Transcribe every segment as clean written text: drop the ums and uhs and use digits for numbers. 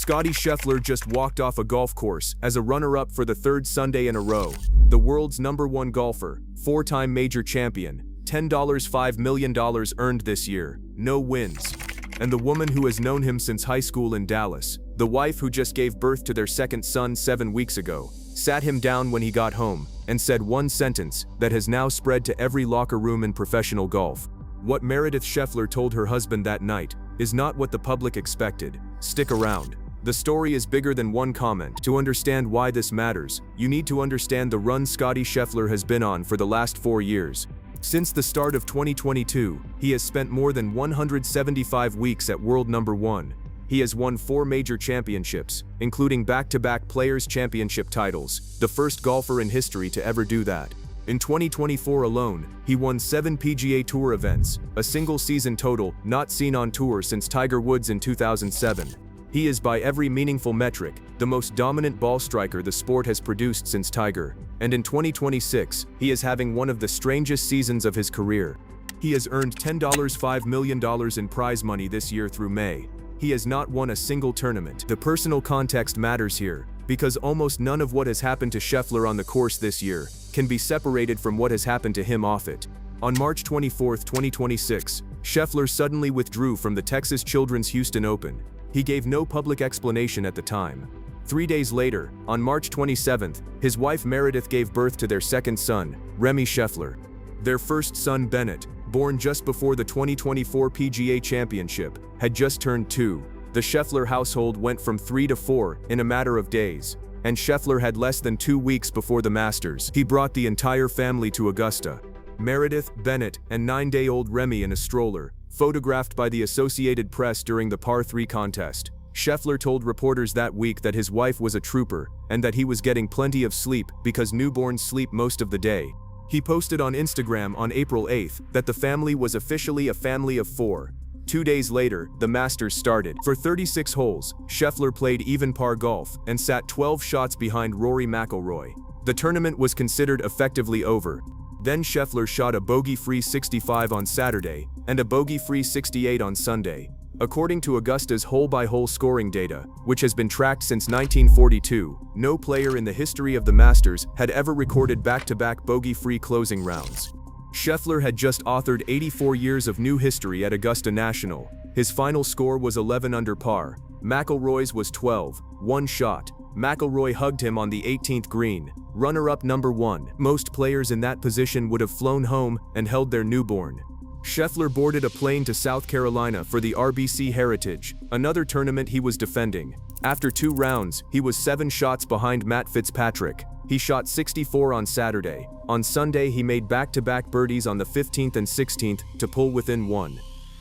Scottie Scheffler just walked off a golf course as a runner-up for the third Sunday in a row. The world's #1 golfer, four-time major champion, $10.5 million earned this year, no wins. And the woman who has known him since high school in Dallas, the wife who just gave birth to their second son 7 weeks ago, sat him down when he got home and said one sentence that has now spread to every locker room in professional golf. What Meredith Scheffler told her husband that night is not what the public expected. Stick around. The story is bigger than one comment. To understand why this matters, you need to understand the run Scottie Scheffler has been on for the last 4 years. Since the start of 2022, he has spent more than 175 weeks at world #1. He has won 4 major championships, including back-to-back Players' Championship titles, the first golfer in history to ever do that. In 2024 alone, he won 7 PGA Tour events, a single season total not seen on tour since Tiger Woods in 2007. He is by every meaningful metric, the most dominant ball striker the sport has produced since Tiger. And in 2026, he is having one of the strangest seasons of his career. He has earned $10.5 million in prize money this year through May. He has not won a single tournament. The personal context matters here, because almost none of what has happened to Scheffler on the course this year can be separated from what has happened to him off it. On March 24, 2026, Scheffler suddenly withdrew from the Texas Children's Houston Open. He gave no public explanation at the time. 3 days later, on March 27th, his wife Meredith gave birth to their second son, Remy Scheffler. Their first son, Bennett, born just before the 2024 PGA Championship, had just turned 2. The Scheffler household went from 3 to 4 in a matter of days, and Scheffler had less than 2 weeks before the Masters. He brought the entire family to Augusta. Meredith, Bennett, and 9-day-old Remy in a stroller, photographed by the Associated Press during the par 3 contest. Scheffler told reporters that week that his wife was a trooper, and that he was getting plenty of sleep because newborns sleep most of the day. He posted on Instagram on April 8th that the family was officially a family of 4. 2 days later, the Masters started. For 36 holes, Scheffler played even par golf and sat 12 shots behind Rory McIlroy. The tournament was considered effectively over. Then Scheffler shot a bogey-free 65 on Saturday and a bogey-free 68 on Sunday. According to Augusta's hole-by-hole scoring data, which has been tracked since 1942, no player in the history of the Masters had ever recorded back-to-back bogey-free closing rounds. Scheffler had just authored 84 years of new history at Augusta National. His final score was 11 under par. McIlroy's was 12, one shot. McIlroy hugged him on the 18th green, runner-up #1. Most players in that position would have flown home and held their newborn. Scheffler boarded a plane to South Carolina for the RBC Heritage, another tournament he was defending. After 2 rounds, he was 7 shots behind Matt Fitzpatrick. He shot 64 on Saturday. On Sunday, he made back-to-back birdies on the 15th and 16th to pull within 1.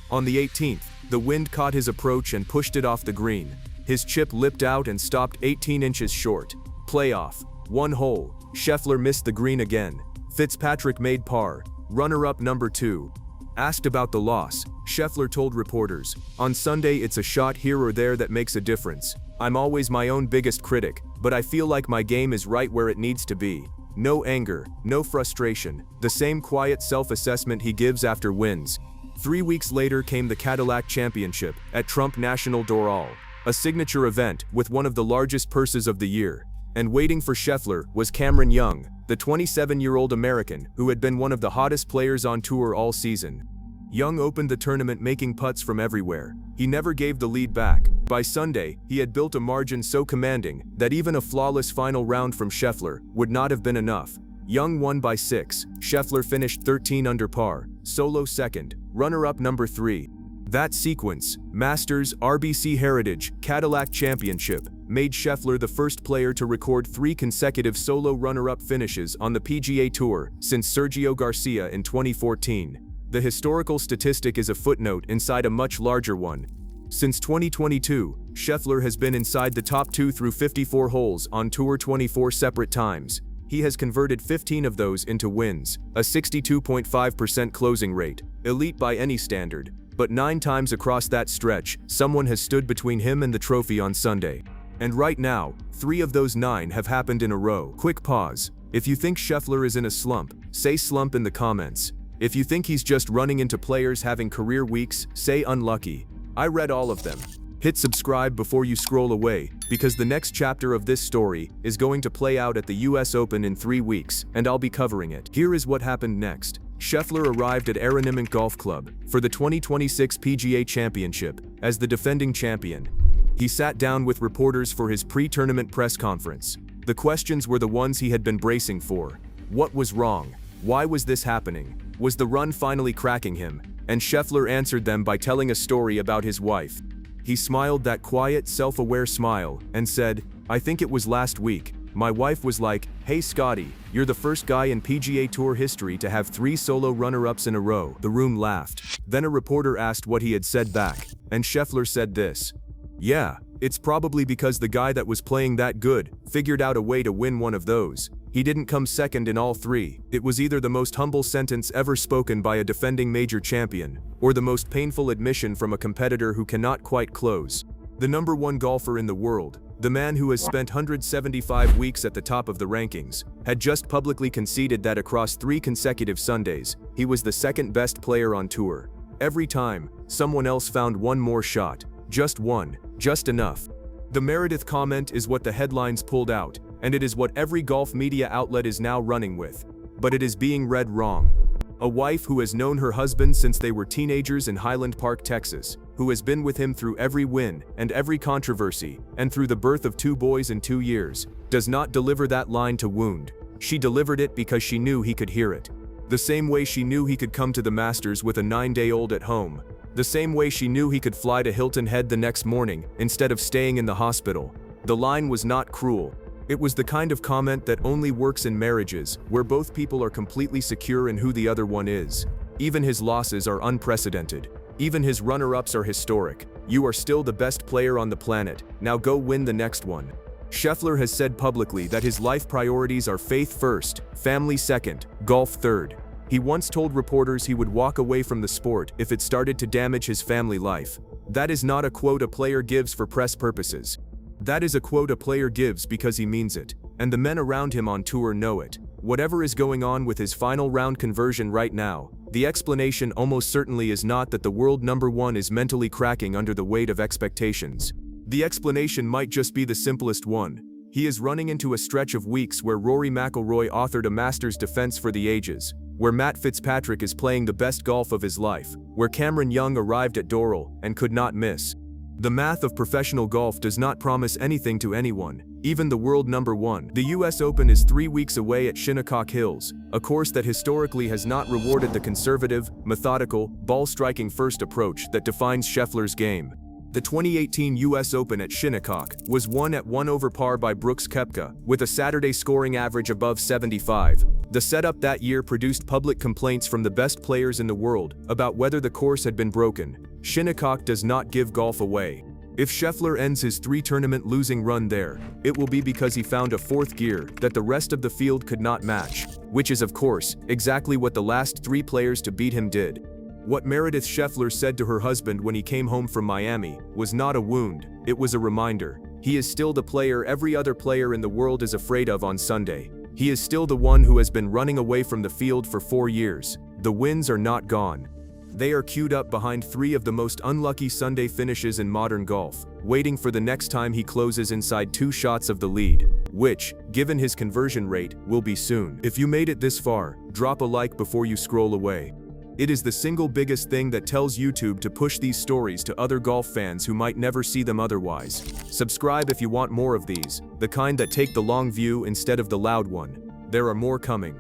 On the 18th, the wind caught his approach and pushed it off the green. His chip lipped out and stopped 18 inches short. Playoff. 1 hole. Scheffler missed the green again. Fitzpatrick made par. Runner-up #2. Asked about the loss, Scheffler told reporters, "On Sunday it's a shot here or there that makes a difference. I'm always my own biggest critic, but I feel like my game is right where it needs to be. No anger, no frustration, the same quiet self-assessment he gives after wins." 3 weeks later came the Cadillac Championship at Trump National Doral, a signature event with one of the largest purses of the year. And waiting for Scheffler was Cameron Young, the 27-year-old American who had been one of the hottest players on tour all season. Young opened the tournament making putts from everywhere. He never gave the lead back. By Sunday, he had built a margin so commanding that even a flawless final round from Scheffler would not have been enough. Young won by 6. Scheffler finished 13 under par, solo second, runner-up #3. That sequence, Masters, RBC Heritage, Cadillac Championship, made Scheffler the first player to record 3 consecutive solo runner-up finishes on the PGA Tour since Sergio Garcia in 2014. The historical statistic is a footnote inside a much larger one. Since 2022, Scheffler has been inside the top 2 through 54 holes on tour 24 separate times. He has converted 15 of those into wins, a 62.5% closing rate, elite by any standard. But 9 times across that stretch, someone has stood between him and the trophy on Sunday. And right now, 3 of those 9 have happened in a row. Quick pause. If you think Scheffler is in a slump, say slump in the comments. If you think he's just running into players having career weeks, say unlucky. I read all of them. Hit subscribe before you scroll away, because the next chapter of this story is going to play out at the US Open in 3 weeks, and I'll be covering it. Here is what happened next. Scheffler arrived at Aronimink Golf Club for the 2026 PGA Championship as the defending champion. He sat down with reporters for his pre-tournament press conference. The questions were the ones he had been bracing for. What was wrong? Why was this happening? Was the run finally cracking him? And Scheffler answered them by telling a story about his wife. He smiled that quiet, self-aware smile and said, "I think it was last week. My wife was like, 'Hey Scottie, you're the first guy in PGA Tour history to have 3 solo runner-ups in a row.'" The room laughed. Then a reporter asked what he had said back, and Scheffler said this: "Yeah, it's probably because the guy that was playing that good figured out a way to win one of those. He didn't come second in all 3. It was either the most humble sentence ever spoken by a defending major champion, or the most painful admission from a competitor who cannot quite close." The number 1 golfer in the world, the man who has spent 175 weeks at the top of the rankings, had just publicly conceded that across 3 consecutive Sundays, he was the second best player on tour. Every time, someone else found one more shot. Just one, just enough. The Meredith comment is what the headlines pulled out, and it is what every golf media outlet is now running with. But it is being read wrong. A wife who has known her husband since they were teenagers in Highland Park, Texas, who has been with him through every win and every controversy, and through the birth of 2 boys in 2 years, does not deliver that line to wound. She delivered it because she knew he could hear it. The same way she knew he could come to the Masters with a 9-day-old at home. The same way she knew he could fly to Hilton Head the next morning instead of staying in the hospital. The line was not cruel. It was the kind of comment that only works in marriages, where both people are completely secure in who the other one is. Even his losses are unprecedented. Even his runner-ups are historic. You are still the best player on the planet. Now go win the next one. Scheffler has said publicly that his life priorities are faith first, family second, golf third. He once told reporters he would walk away from the sport if it started to damage his family life. That is not a quote a player gives for press purposes. That is a quote a player gives because he means it, and the men around him on tour know it. Whatever is going on with his final round conversion right now, the explanation almost certainly is not that the world number 1 is mentally cracking under the weight of expectations. The explanation might just be the simplest one. He is running into a stretch of weeks where Rory McIlroy authored a Masters defense for the ages, where Matt Fitzpatrick is playing the best golf of his life, where Cameron Young arrived at Doral and could not miss. The math of professional golf does not promise anything to anyone, even the world number 1. The US Open is 3 weeks away at Shinnecock Hills, a course that historically has not rewarded the conservative, methodical, ball-striking first approach that defines Scheffler's game. The 2018 US Open at Shinnecock was won at 1 over par by Brooks Koepka, with a Saturday scoring average above 75. The setup that year produced public complaints from the best players in the world about whether the course had been broken. Shinnecock does not give golf away. If Scheffler ends his 3-tournament losing run there, it will be because he found a 4th gear that the rest of the field could not match, which is of course, exactly what the last 3 players to beat him did. What Meredith Scheffler said to her husband when he came home from Miami was not a wound, it was a reminder. He is still the player every other player in the world is afraid of on Sunday. He is still the one who has been running away from the field for 4 years. The wins are not gone. They are queued up behind 3 of the most unlucky Sunday finishes in modern golf, waiting for the next time he closes inside 2 shots of the lead, which, given his conversion rate, will be soon. If you made it this far, drop a like before you scroll away. It is the single biggest thing that tells YouTube to push these stories to other golf fans who might never see them otherwise. Subscribe if you want more of these, the kind that take the long view instead of the loud one. There are more coming.